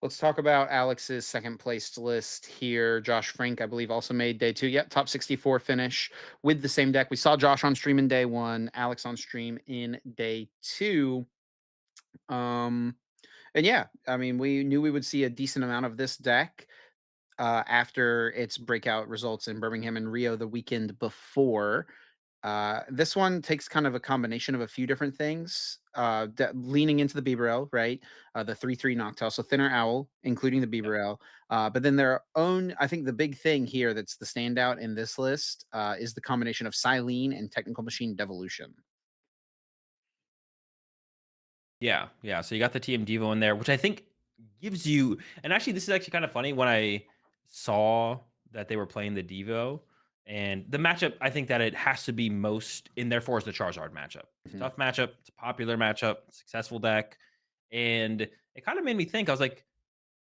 Let's talk about Alex's second placed list here. Josh Frank, I believe, also made day two. Yep, top 64 finish with the same deck. We saw Josh on stream in day one, Alex on stream in day two. Um, and yeah, I mean, we knew we would see a decent amount of this deck after its breakout results in Birmingham and Rio the weekend before. This one takes kind of a combination of a few different things, leaning into the Beaverell, right? The 3/3 Noctowl, so thinner owl, including the Yep. Beaverell. But then their own, I think the big thing here that's the standout in this list is the combination of Silene and Technical Machine Devolution. Yeah, yeah. So you got the TM Devo in there, which I think gives you. And actually, this is actually kind of funny when I saw that they were playing the Devo and the matchup. I think that it has to be most in there for is the Charizard matchup. It's a Mhm. tough matchup. It's a popular matchup. Successful deck, and it kind of made me think. I was like,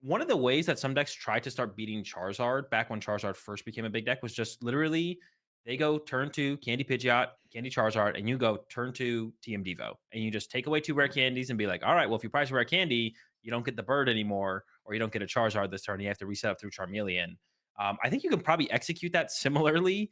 one of the ways that some decks tried to start beating Charizard back when Charizard first became a big deck was just literally they go turn two Candy Pidgeot, Candy Charizard, and you go turn two TM Devo. And you just take away two rare candies and be like, all right, well, if you prize a rare candy, you don't get the bird anymore, or you don't get a Charizard this turn. You have to reset up through Charmeleon. I think you can probably execute that similarly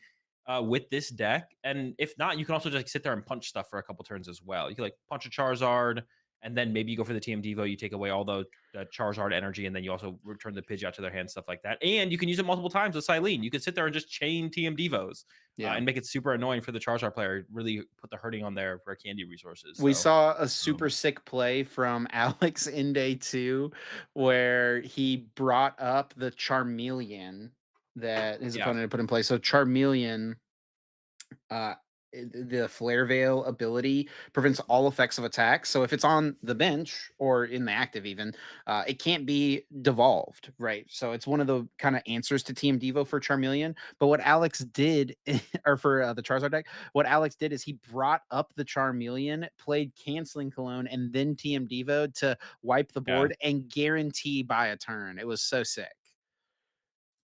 with this deck. And if not, you can also just sit there and punch stuff for a couple turns as well. You can like punch a Charizard, and then maybe you go for the TM Devo. You take away all the Charizard energy, and then you also return the Pidgeot to their hand, stuff like that. And you can use it multiple times with Silene. You can sit there and just chain TM Devos Yeah. and make it super annoying for the Charizard player. Really put the hurting on their rare candy resources. We So, saw a super um, sick play from Alex in day two where he brought up the Charmeleon that his yeah, opponent had put in place. So Charmeleon, uh, the Flare Veil ability prevents all effects of attacks. So if it's on the bench or in the active, even it can't be devolved, right? So it's one of the kind of answers to Team Devo for Charmeleon. But what Alex did, or for the Charizard deck, what Alex did is he brought up the Charmeleon, played Canceling Cologne, and then TM Devo to wipe the yeah, board and guarantee by a turn. It was so sick.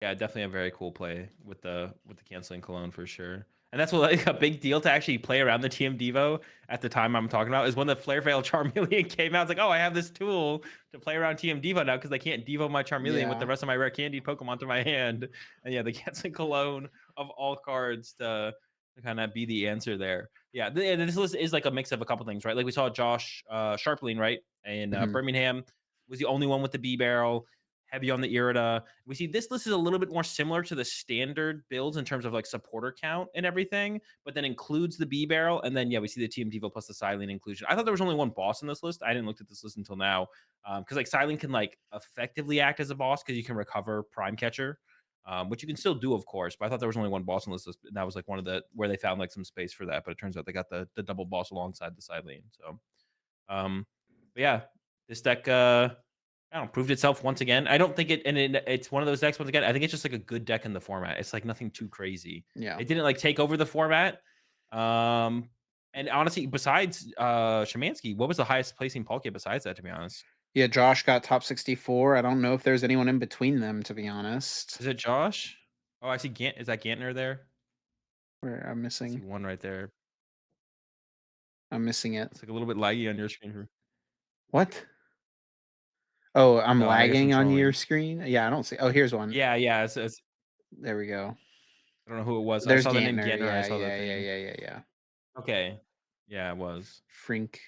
yeah, definitely a very cool play with the canceling cologne for sure. And that's what like a big deal to actually play around the TM Devo at the time I'm talking about is when the Flare Veil Charmeleon came out. It's like, oh, I have this tool to play around TM Devo now because I can't Devo my Charmeleon with the Yeah. rest of my rare candy Pokemon to my hand. And yeah, the canceling cologne of all cards to kind of be the answer there. Yeah, and this list is like a mix of a couple things, right? Like we saw Josh Sharpling, right? And Mhm. Birmingham was the only one with the B barrel, heavy on the Irida. We see this list is a little bit more similar to the standard builds in terms of like supporter count and everything, but then includes the B barrel. And then, yeah, we see the TM Devo plus the Silene inclusion. I thought there was only one boss in this list. I didn't look at this list until now. Because like Silene can like effectively act as a boss because you can recover Prime Catcher. Which you can still do, of course, but I thought there was only one boss in this list, and that was like one of the where they found like some space for that. But it turns out they got the double boss alongside the Silene. So, but yeah, this deck I don't know, proved itself once again. I don't think it's one of those decks once again. I think it's just like a good deck in the format. It's like nothing too crazy. Yeah. It didn't like take over the format. Um, and honestly, besides Shemansky, what was the highest placing Palkia besides that? To be honest, Yeah, Josh got top 64. I don't know if there's anyone in between them, to be honest. is it Josh? Oh, I see. Is that Gantner there? Where I see one right there. I'm missing it. It's like a little bit laggy on your screen. What? Oh, I'm No, I guess I'm lagging on your trolling. screen? Yeah, I don't see. Oh, here's one. Yeah, yeah. There we go. I don't know who it was. I There's saw the name Gantner. Gantner. I Yeah, saw the yeah, yeah, thing. yeah, yeah, yeah. Okay. Yeah, it was. Frink.